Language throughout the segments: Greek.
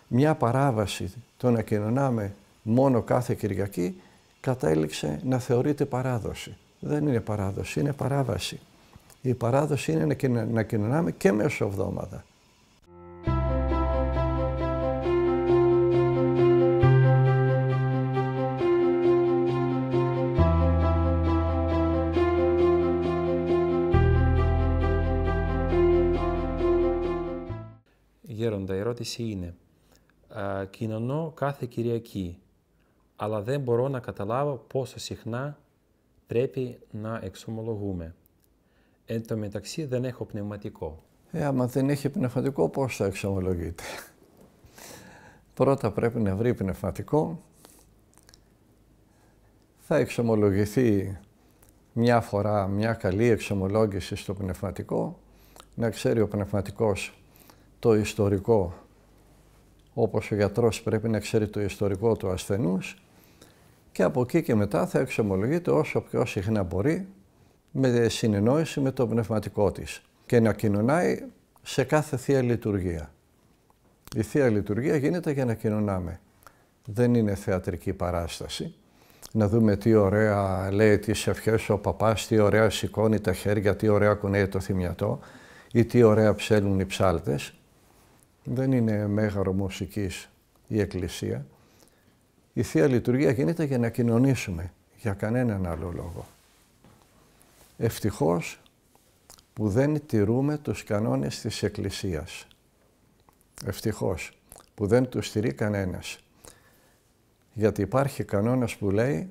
μια παράβαση το να κοινωνάμε μόνο κάθε Κυριακή κατέληξε να θεωρείται παράδοση. Δεν είναι παράδοση, είναι παράβαση. Η παράδοση είναι να κοινωνάμε και μεσοβδόμαδα. Γέροντα, η ερώτηση είναι, κοινωνώ κάθε Κυριακή, αλλά δεν μπορώ να καταλάβω πόσο συχνά πρέπει να εξομολογούμε. Εν τω μεταξύ δεν έχω πνευματικό. Άμα δεν έχει πνευματικό, πώς θα εξομολογείτε? Πρώτα πρέπει να βρει πνευματικό. Θα εξομολογηθεί μια φορά, μια καλή εξομολόγηση στο πνευματικό, να ξέρει ο πνευματικός το ιστορικό, όπως ο γιατρός πρέπει να ξέρει το ιστορικό του ασθενούς, και από εκεί και μετά θα εξομολογείται όσο πιο συχνά μπορεί, με συνεννόηση με το πνευματικό της και να κοινωνάει σε κάθε Θεία Λειτουργία. Η Θεία Λειτουργία γίνεται για να κοινωνάμε. Δεν είναι θεατρική παράσταση. Να δούμε τι ωραία λέει τις ευχές ο παπάς, τι ωραία σηκώνει τα χέρια, τι ωραία κουνέει το θυμιατό ή τι ωραία ψέλνουν οι ψάλτες. Δεν είναι μέγαρο μουσικής η Εκκλησία. Η Θεία Λειτουργία γίνεται για να κοινωνήσουμε, για κανέναν άλλο λόγο. Ευτυχώς που δεν τηρούμε τους κανόνες της Εκκλησίας. Ευτυχώς που δεν τους τηρεί κανένας. Γιατί υπάρχει κανόνας που λέει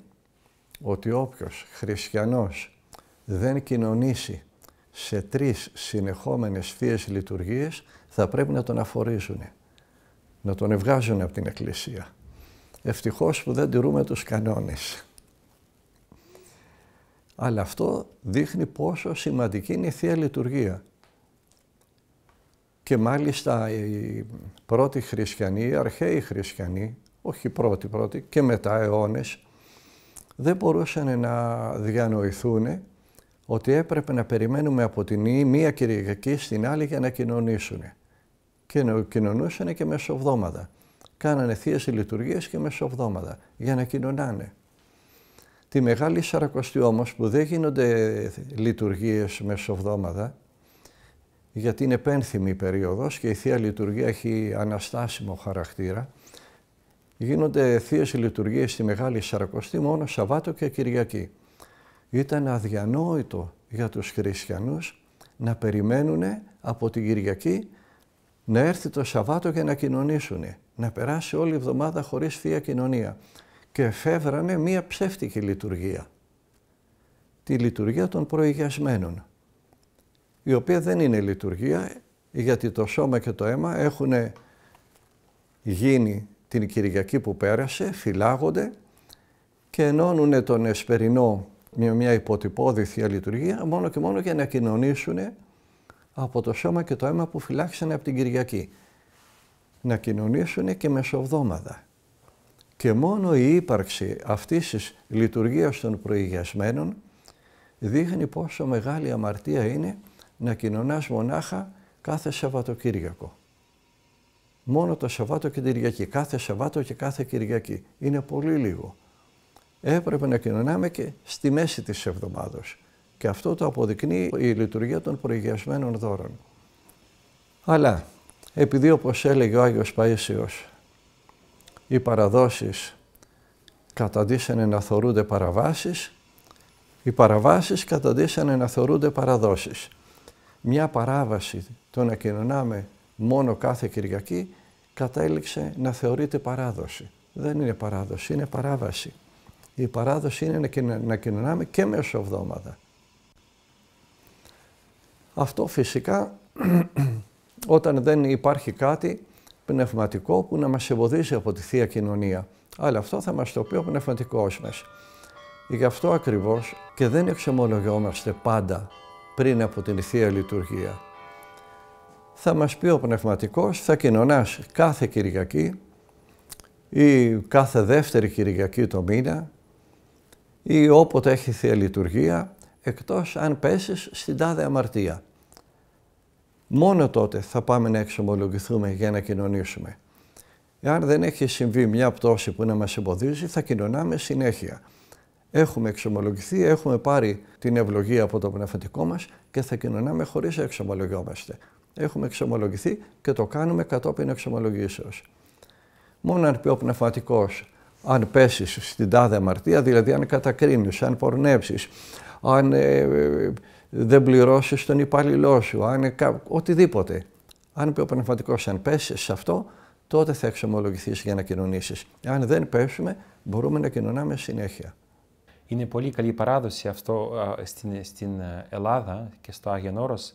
ότι όποιος χριστιανός δεν κοινωνήσει σε 3 συνεχόμενες Θείες Λειτουργίες θα πρέπει να τον αφορίζουν, να τον ευγάζουν από την Εκκλησία. Ευτυχώς που δεν τηρούμε τους κανόνες. Αλλά αυτό δείχνει πόσο σημαντική είναι η Θεία Λειτουργία. Και μάλιστα οι πρώτοι χριστιανοί, οι αρχαίοι χριστιανοί, όχι οι πρώτοι και μετά αιώνες, δεν μπορούσαν να διανοηθούν ότι έπρεπε να περιμένουμε από την μία Κυριακή στην άλλη για να κοινωνήσουν. Και να κοινωνούσαν και μεσοβδόμαδα. Κάνανε Θείες Λειτουργίες και μεσοβδόμαδα για να κοινωνάνε. Τη Μεγάλη Σαρακοστή όμως, που δεν γίνονται λειτουργίες μεσοβδόμαδα, γιατί είναι πένθυμη περίοδος και η Θεία Λειτουργία έχει αναστάσιμο χαρακτήρα, γίνονται Θείες Λειτουργίες στη Μεγάλη Σαρακοστή μόνο Σαββάτο και Κυριακή. Ήταν αδιανόητο για τους χριστιανούς να περιμένουν από την Κυριακή να έρθει το Σαββάτο για να κοινωνήσουν, να περάσει όλη η εβδομάδα χωρίς Θεία Κοινωνία. Και εφεύρανε μία ψεύτικη λειτουργία, τη λειτουργία των προηγιασμένων, η οποία δεν είναι λειτουργία, γιατί το σώμα και το αίμα έχουν γίνει την Κυριακή που πέρασε, φυλάγονται και ενώνουν τον εσπερινό με μια υποτυπώδη Θεία Λειτουργία μόνο και μόνο για να κοινωνήσουν από το σώμα και το αίμα που φυλάξανε από την Κυριακή. Να κοινωνήσουν και μεσοβδόμαδα. Και μόνο η ύπαρξη αυτής της λειτουργίας των προηγιασμένων δείχνει πόσο μεγάλη αμαρτία είναι να κοινωνάς μονάχα κάθε Σαββατοκύριακο. Μόνο το Σαββάτο και την Κυριακή, κάθε Σαββάτο και κάθε Κυριακή. Είναι πολύ λίγο. Έπρεπε να κοινωνάμε και στη μέση της εβδομάδος. Και αυτό το αποδεικνύει η λειτουργία των προηγιασμένων δώρων. Αλλά επειδή, όπως έλεγε ο Άγιος Παΐσιος, οι παραδόσεις καταντήσανε να θωρούνται παραβάσεις, οι παραβάσεις καταντήσανε να θωρούνται παραδόσεις. Μια παράβαση το να κοινωνάμε μόνο κάθε Κυριακή κατέληξε να θεωρείται παράδοση. Δεν είναι παράδοση, είναι παράβαση. Η παράδοση είναι να κοινωνάμε και μεσοβδόμαδα. Αυτό φυσικά όταν δεν υπάρχει κάτι πνευματικό που να μας εμποδίζει από τη Θεία Κοινωνία. Αλλά αυτό θα μας το πει ο πνευματικός μας. Γι' αυτό ακριβώς και δεν εξομολογιόμαστε πάντα πριν από την Θεία Λειτουργία. Θα μας πει ο πνευματικός, θα κοινωνάς κάθε Κυριακή ή κάθε δεύτερη Κυριακή το μήνα ή όποτε έχει Θεία Λειτουργία, εκτός αν πέσεις στην τάδε αμαρτία. Μόνο τότε θα πάμε να εξομολογηθούμε για να κοινωνήσουμε. Εάν δεν έχει συμβεί μια πτώση που να μας εμποδίζει, θα κοινωνάμε συνέχεια. Έχουμε εξομολογηθεί, έχουμε πάρει την ευλογία από το πνευματικό μας και θα κοινωνάμε χωρίς να εξομολογιόμαστε. Έχουμε εξομολογηθεί και το κάνουμε κατόπιν εξομολογήσεως. Μόνο αν πει ο πνευματικός, αν πέσεις στην τάδε αμαρτία, δηλαδή αν κατακρίνεις, αν πορνέψεις, αν δεν πληρώσεις τον υπάλληλό σου, οτιδήποτε. Αν πει ο πνευματικός, αν πέσεις σε αυτό, τότε θα εξομολογηθείς για να κοινωνήσεις. Αν δεν πέσουμε, μπορούμε να κοινωνάμε συνέχεια. Είναι πολύ καλή παράδοση αυτό στην Ελλάδα και στο Άγιον Όρος,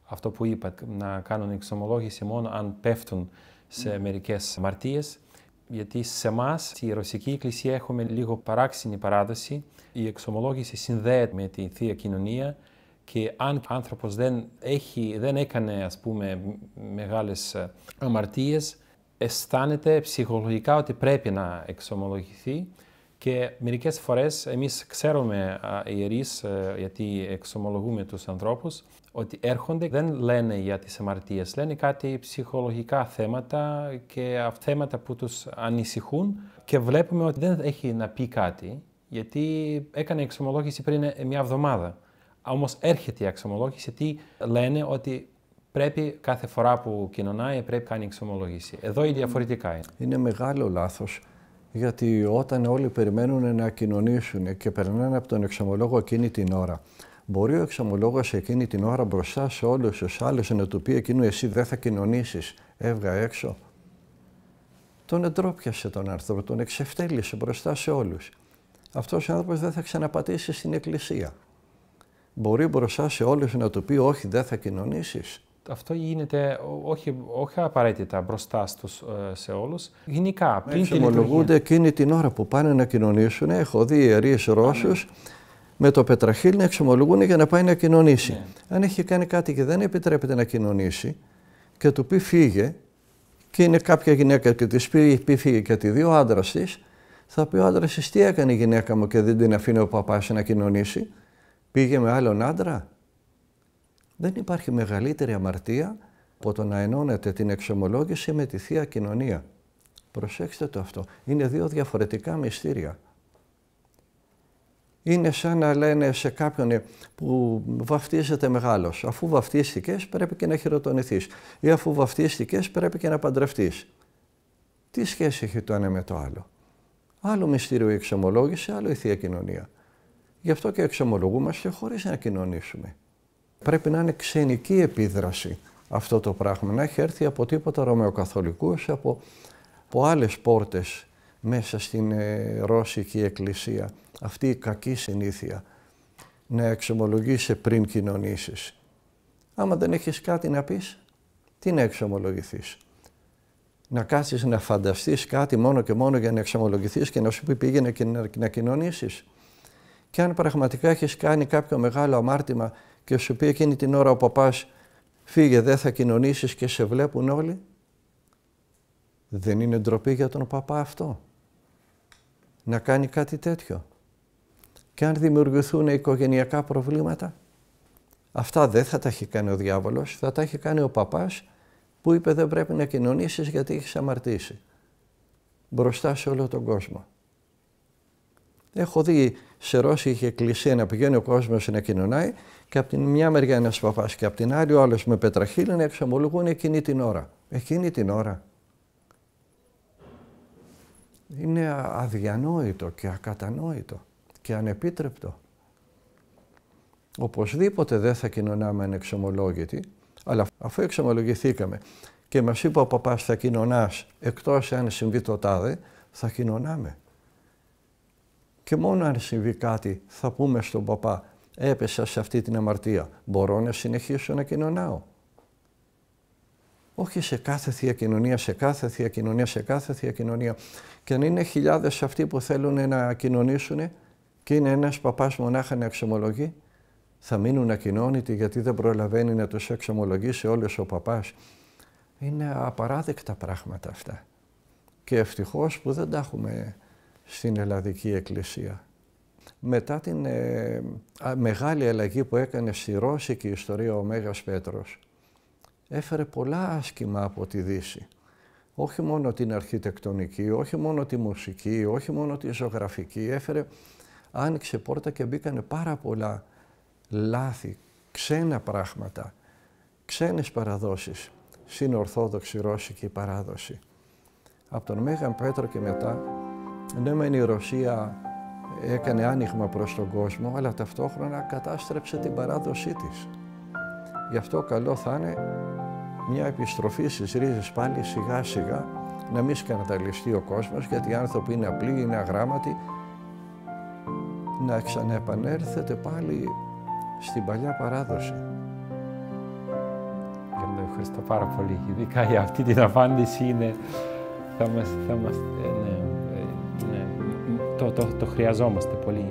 αυτό που είπα, να κάνουν εξομολόγηση μόνο αν πέφτουν σε μερικές αμαρτίες. Γιατί σε εμάς, στη Ρωσική Εκκλησία, έχουμε λίγο παράξενη παράδοση. Η εξομολόγηση συνδέεται με τη Θεία Κοινωνία και αν ο άνθρωπος δεν έκανε, ας πούμε, μεγάλες αμαρτίες, αισθάνεται ψυχολογικά ότι πρέπει να εξομολογηθεί. Και μερικές φορές εμείς ξέρουμε ιερείς, γιατί εξομολογούμε τους ανθρώπους, ότι έρχονται, δεν λένε για τις αμαρτίες, λένε κάτι ψυχολογικά θέματα και θέματα που τους ανησυχούν και βλέπουμε ότι δεν έχει να πει κάτι, γιατί έκανε εξομολόγηση πριν μια εβδομάδα. Όμως έρχεται η εξομολόγηση, γιατί λένε ότι πρέπει κάθε φορά που κοινωνάει πρέπει να κάνει εξομολόγηση. Εδώ η διαφορετικά είναι. Είναι μεγάλο λάθος. Γιατί όταν όλοι περιμένουν να κοινωνήσουν και περνάνε από τον εξομολόγο εκείνη την ώρα, μπορεί ο εξομολόγος εκείνη την ώρα μπροστά σε όλους τους άλλους να του πει εκείνου εσύ δεν θα κοινωνήσεις, έβγα έξω. Τον εντρόπιασε τον άνθρωπο, τον εξευτέλισε μπροστά σε όλους. Αυτός ο άνθρωπος δεν θα ξαναπατήσει στην εκκλησία. Μπορεί μπροστά σε όλους να του πει όχι δεν θα κοινωνήσεις. Αυτό γίνεται όχι απαραίτητα μπροστά σε όλους. Γενικά, πριν την εξομολογούνται εκείνη την ώρα που πάνε να κοινωνήσουν. Έχω δει ιερείς Ρώσους με το πετραχύλι να εξομολογούν για να πάει να κοινωνήσει. Ναι. Αν έχει κάνει κάτι και δεν επιτρέπεται να κοινωνήσει και του πει φύγε και είναι κάποια γυναίκα και της πει φύγε και τη δύο άντρας της, θα πει ο άντρας της τι έκανε η γυναίκα μου και δεν την αφήνει ο παπάς να κοινωνήσει, πήγε με άλλον άντρα. Δεν υπάρχει μεγαλύτερη αμαρτία από το να ενώνετε την εξομολόγηση με τη Θεία Κοινωνία. Προσέξτε το αυτό. Είναι δύο διαφορετικά μυστήρια. Είναι σαν να λένε σε κάποιον που βαφτίζεται μεγάλος. Αφού βαφτίστηκες πρέπει και να χειροτονηθείς. Ή αφού βαφτίστηκες πρέπει και να παντρευτείς. Τι σχέση έχει το ένα με το άλλο. Άλλο μυστήριο η εξομολόγηση, άλλο η Θεία Κοινωνία. Γι' αυτό και εξομολογούμαστε χωρίς να κοινωνήσουμε. Πρέπει να είναι ξενική επίδραση αυτό το πράγμα, να έχει έρθει από τίποτα Ρωμαιοκαθολικούς, από άλλες πόρτες μέσα στην Ρώσικη Εκκλησία. Αυτή η κακή συνήθεια να εξομολογείσαι πριν κοινωνήσεις. Άμα δεν έχεις κάτι να πεις, τι να εξομολογηθείς. Να κάτσεις να φανταστείς κάτι μόνο και μόνο για να εξομολογηθείς και να σου πει πήγαινε και να κοινωνήσεις. Και αν πραγματικά έχεις κάνει κάποιο μεγάλο αμάρτημα και σου πει εκείνη την ώρα ο παπάς φύγε δεν θα κοινωνήσεις και σε βλέπουν όλοι, δεν είναι ντροπή για τον παπά αυτό να κάνει κάτι τέτοιο? Και αν δημιουργηθούν οικογενειακά προβλήματα, αυτά δεν θα τα έχει κάνει ο διάβολος, θα τα έχει κάνει ο παπάς που είπε δεν πρέπει να κοινωνήσεις γιατί έχεις αμαρτήσει μπροστά σε όλο τον κόσμο. Έχω δει σε Ρώσικη Εκκλησία να πηγαίνει ο κόσμος να κοινωνάει και από την μια μεριά ένας παπάς και από την άλλη ο άλλος με πετραχύλι να εξομολογούν εκείνη την ώρα. Εκείνη την ώρα. Είναι αδιανόητο και ακατανόητο και ανεπίτρεπτο. Οπωσδήποτε δεν θα κοινωνάμε ανεξομολόγητοι, αλλά αφού εξομολογηθήκαμε και μας είπε ο παπάς θα κοινωνάς εκτός αν συμβεί το τάδε, θα κοινωνάμε. Και μόνο αν συμβεί κάτι θα πούμε στον παπά έπεσα σε αυτή την αμαρτία, μπορώ να συνεχίσω να κοινωνάω? Όχι σε κάθε Θεία Κοινωνία, σε κάθε Θεία Κοινωνία, σε κάθε Θεία Κοινωνία. Και αν είναι χιλιάδες αυτοί που θέλουν να κοινωνήσουν και είναι ένας παπάς μονάχα να εξομολογεί, θα μείνουν ακοινώνητοι γιατί δεν προλαβαίνει να τους εξομολογήσει όλος ο παπάς. Είναι απαράδεκτα πράγματα αυτά. Και ευτυχώς που δεν τα έχουμε στην Ελλαδική Εκκλησία. Μετά την μεγάλη αλλαγή που έκανε στη Ρώσικη ιστορία ο Μέγας Πέτρος, έφερε πολλά άσχημα από τη Δύση. όχι μόνο την αρχιτεκτονική, όχι μόνο τη μουσική, όχι μόνο τη ζωγραφική, άνοιξε πόρτα και μπήκανε πάρα πολλά λάθη, ξένα πράγματα, ξένες παραδόσεις, στην Ορθόδοξη Ρώσικη παράδοση. Από τον Μέγαν Πέτρο και μετά, ναι μεν η Ρωσία έκανε άνοιγμα προς τον κόσμο, αλλά ταυτόχρονα κατάστρεψε την παράδοσή της. Γι' αυτό καλό θα είναι μια επιστροφή στις ρίζες πάλι σιγά σιγά, να μην σκανδαλιστεί ο κόσμος, γιατί οι άνθρωποι είναι απλοί, είναι αγράμματοι, να ξαναεπανέλθετε πάλι στην παλιά παράδοση. Ευχαριστώ πάρα πολύ. Ειδικά για αυτή την απάντηση είναι, το χρειαζόμαστε πολύ.